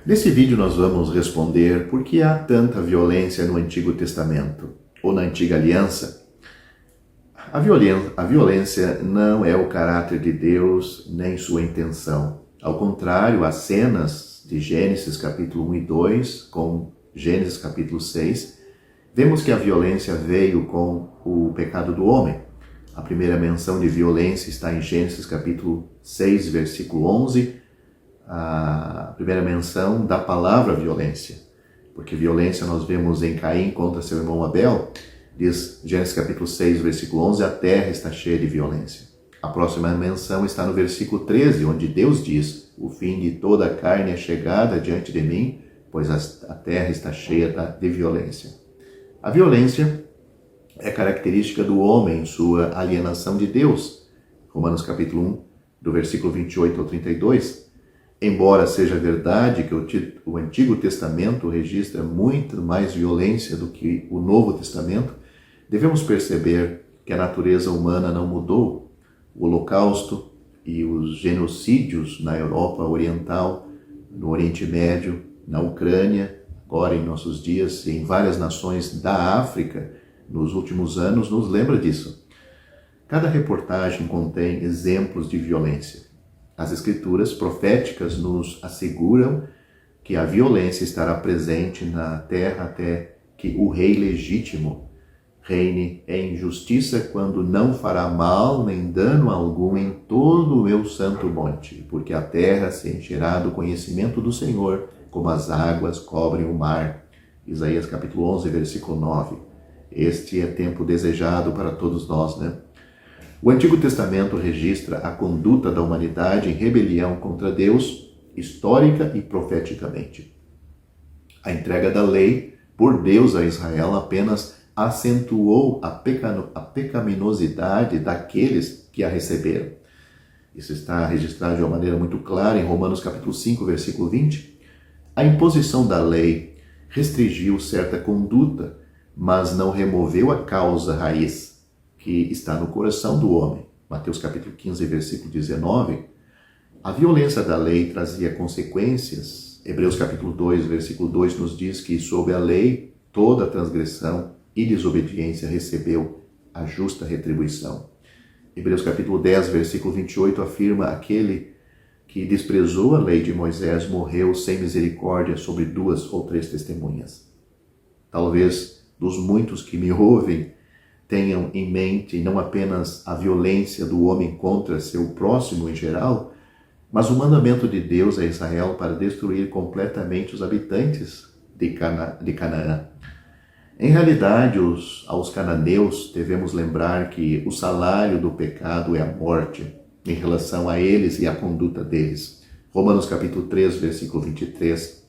Nesse vídeo nós vamos responder por que há tanta violência no Antigo Testamento ou na Antiga Aliança. A violência não é o caráter de Deus nem sua intenção. Ao contrário, as cenas de Gênesis capítulo 1 e 2 com Gênesis capítulo 6, vemos que a violência veio com o pecado do homem. A primeira menção de violência está em Gênesis capítulo 6, versículo 11, a primeira menção da palavra violência, porque violência nós vemos em Caim contra seu irmão Abel, diz Gênesis capítulo 6, versículo 11, a terra está cheia de violência. A próxima menção está no versículo 13, onde Deus diz, o fim de toda a carne é chegada diante de mim, pois a terra está cheia de violência. A violência é característica do homem em sua alienação de Deus. Romanos capítulo 1, do versículo 28 ao 32, embora seja verdade que o Antigo Testamento registra muito mais violência do que o Novo Testamento, devemos perceber que a natureza humana não mudou. O Holocausto e os genocídios na Europa Oriental, no Oriente Médio, na Ucrânia, agora em nossos dias, e em várias nações da África, nos últimos anos, nos lembra disso. Cada reportagem contém exemplos de violência. As escrituras proféticas nos asseguram que a violência estará presente na terra até que o rei legítimo reine em justiça quando não fará mal nem dano algum em todo o meu santo monte, porque a terra se encherá do conhecimento do Senhor, como as águas cobrem o mar. Isaías capítulo 11, versículo 9. Este é tempo desejado para todos nós, né? O Antigo Testamento registra a conduta da humanidade em rebelião contra Deus, histórica e profeticamente. A entrega da lei por Deus a Israel apenas acentuou a pecaminosidade daqueles que a receberam. Isso está registrado de uma maneira muito clara em Romanos capítulo 5, versículo 20. A imposição da lei restringiu certa conduta, mas não removeu a causa raiz que está no coração do homem. Mateus capítulo 15, versículo 19. A violência da lei trazia consequências. Hebreus capítulo 2, versículo 2 nos diz que sob a lei toda transgressão e desobediência recebeu a justa retribuição. Hebreus capítulo 10, versículo 28 afirma: aquele que desprezou a lei de Moisés morreu sem misericórdia sobre 2 ou 3 testemunhas. Talvez dos muitos que me ouvem tenham em mente não apenas a violência do homem contra seu próximo em geral, mas o mandamento de Deus a Israel para destruir completamente os habitantes de Canaã. Em realidade, aos cananeus devemos lembrar que o salário do pecado é a morte, em relação a eles e à conduta deles. Romanos capítulo 3, versículo 23.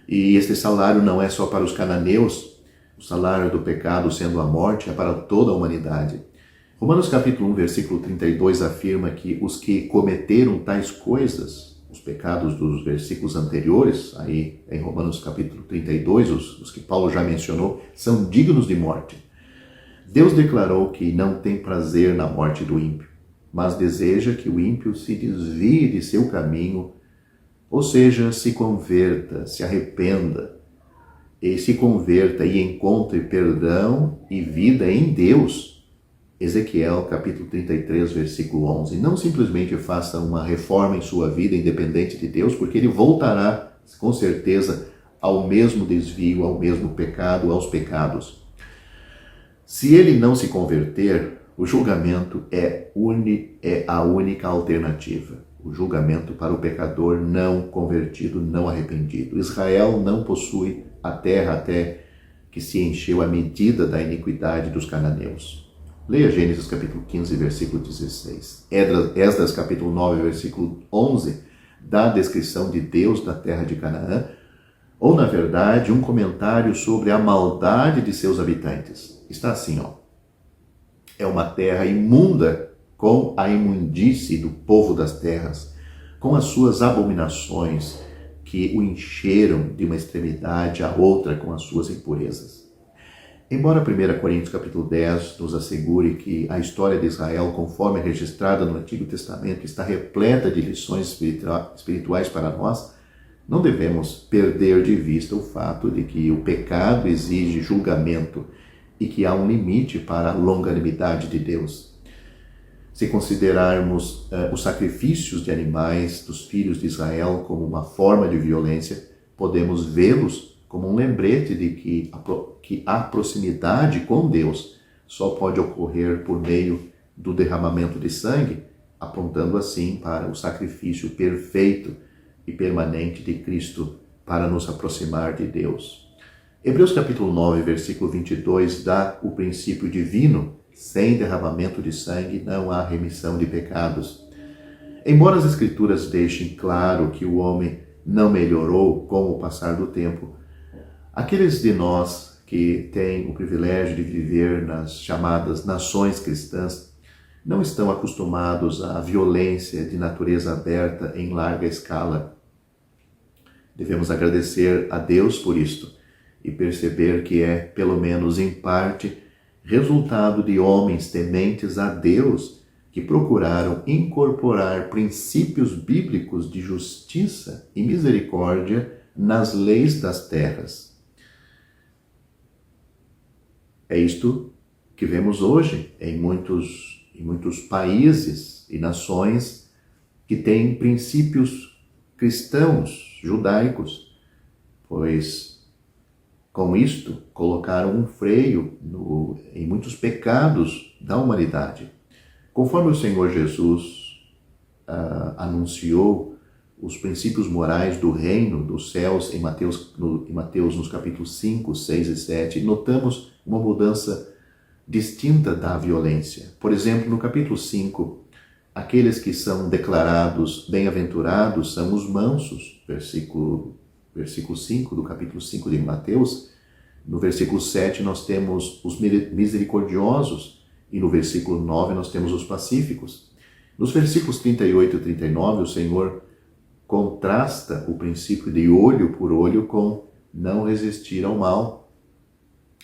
E este salário não é só para os cananeus, o salário do pecado, sendo a morte, é para toda a humanidade. Romanos capítulo 1, versículo 32 afirma que os que cometeram tais coisas, os pecados dos versículos anteriores, aí em Romanos capítulo 32, os que Paulo já mencionou, são dignos de morte. Deus declarou que não tem prazer na morte do ímpio, mas deseja que o ímpio se desvie de seu caminho, ou seja, se converta, se arrependa, e se converta e encontre perdão e vida em Deus. Ezequiel capítulo 33, versículo 11. Não simplesmente faça uma reforma em sua vida independente de Deus, porque ele voltará com certeza ao mesmo desvio, ao mesmo pecado, aos pecados. Se ele não se converter, o julgamento é a única alternativa. O julgamento para o pecador não convertido, não arrependido. Israel não possui a terra até que se encheu a medida da iniquidade dos cananeus. Leia Gênesis capítulo 15, versículo 16. Esdras capítulo 9, versículo 11, dá a descrição de Deus da terra de Canaã, ou na verdade um comentário sobre a maldade de seus habitantes. Está assim, é uma terra imunda com a imundície do povo das terras, com as suas abominações que o encheram de uma extremidade à outra com as suas impurezas. Embora 1 Coríntios capítulo 10 nos assegure que a história de Israel, conforme é registrada no Antigo Testamento, está repleta de lições espirituais para nós, não devemos perder de vista o fato de que o pecado exige julgamento e que há um limite para a longanimidade de Deus. Se considerarmos os sacrifícios de animais dos filhos de Israel como uma forma de violência, podemos vê-los como um lembrete de que a proximidade com Deus só pode ocorrer por meio do derramamento de sangue, apontando assim para o sacrifício perfeito e permanente de Cristo para nos aproximar de Deus. Hebreus capítulo 9, versículo 22 dá o princípio divino: sem derramamento de sangue não há remissão de pecados. Embora as Escrituras deixem claro que o homem não melhorou com o passar do tempo, aqueles de nós que têm o privilégio de viver nas chamadas nações cristãs não estão acostumados à violência de natureza aberta em larga escala. Devemos agradecer a Deus por isto e perceber que é, pelo menos em parte, resultado de homens tementes a Deus que procuraram incorporar princípios bíblicos de justiça e misericórdia nas leis das terras. É isto que vemos hoje em muitos países e nações que têm princípios cristãos, judaicos, pois com isto colocaram um freio em muitos pecados da humanidade. Conforme o Senhor Jesus anunciou os princípios morais do reino dos céus em Mateus nos capítulos 5, 6 e 7, notamos uma mudança distinta da violência. Por exemplo, no capítulo 5, aqueles que são declarados bem-aventurados são os mansos, versículo 5 do capítulo 5 de Mateus. No versículo 7 nós temos os misericordiosos e no versículo 9 nós temos os pacíficos. Nos versículos 38 e 39 o Senhor contrasta o princípio de olho por olho com não resistir ao mal.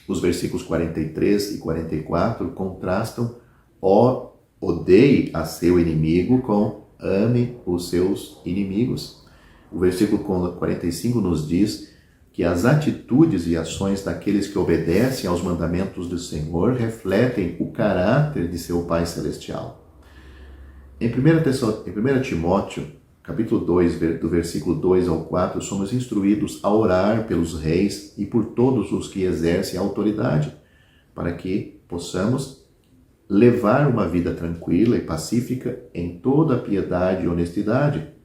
Os versículos 43 e 44 contrastam odeie a seu inimigo com ame os seus inimigos. O versículo 45 nos diz que as atitudes e ações daqueles que obedecem aos mandamentos do Senhor refletem o caráter de seu Pai Celestial. Em 1 Timóteo, capítulo 2, do versículo 2 ao 4, somos instruídos a orar pelos reis e por todos os que exercem a autoridade, para que possamos levar uma vida tranquila e pacífica em toda a piedade e honestidade.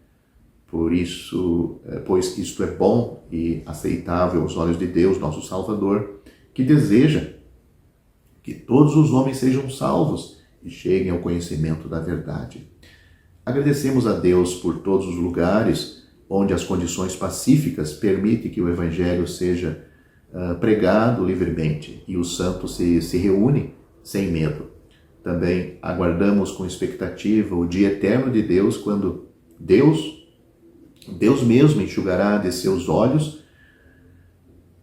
Pois isto é bom e aceitável aos olhos de Deus, nosso Salvador, que deseja que todos os homens sejam salvos e cheguem ao conhecimento da verdade. Agradecemos a Deus por todos os lugares onde as condições pacíficas permitem que o Evangelho seja pregado livremente e os santos se reúnem sem medo. Também aguardamos com expectativa o dia eterno de Deus, quando Deus mesmo enxugará de seus olhos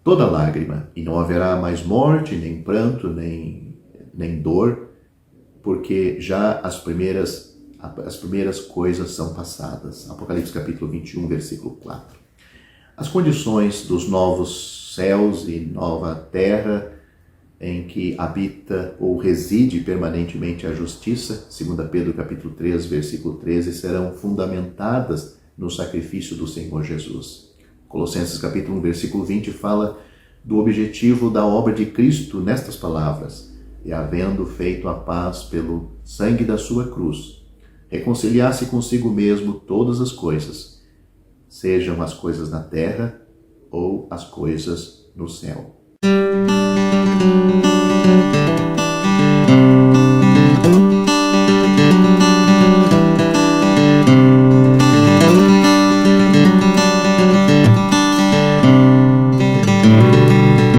toda lágrima, e não haverá mais morte, nem pranto, nem dor, porque já as primeiras coisas são passadas. Apocalipse capítulo 21, versículo 4. As condições dos novos céus e nova terra em que habita ou reside permanentemente a justiça, 2 Pedro capítulo 3, versículo 13, serão fundamentadas no sacrifício do Senhor Jesus. Colossenses capítulo 1, versículo 20 fala do objetivo da obra de Cristo nestas palavras: e havendo feito a paz pelo sangue da sua cruz, reconciliar-se consigo mesmo todas as coisas, sejam as coisas na terra ou as coisas no céu.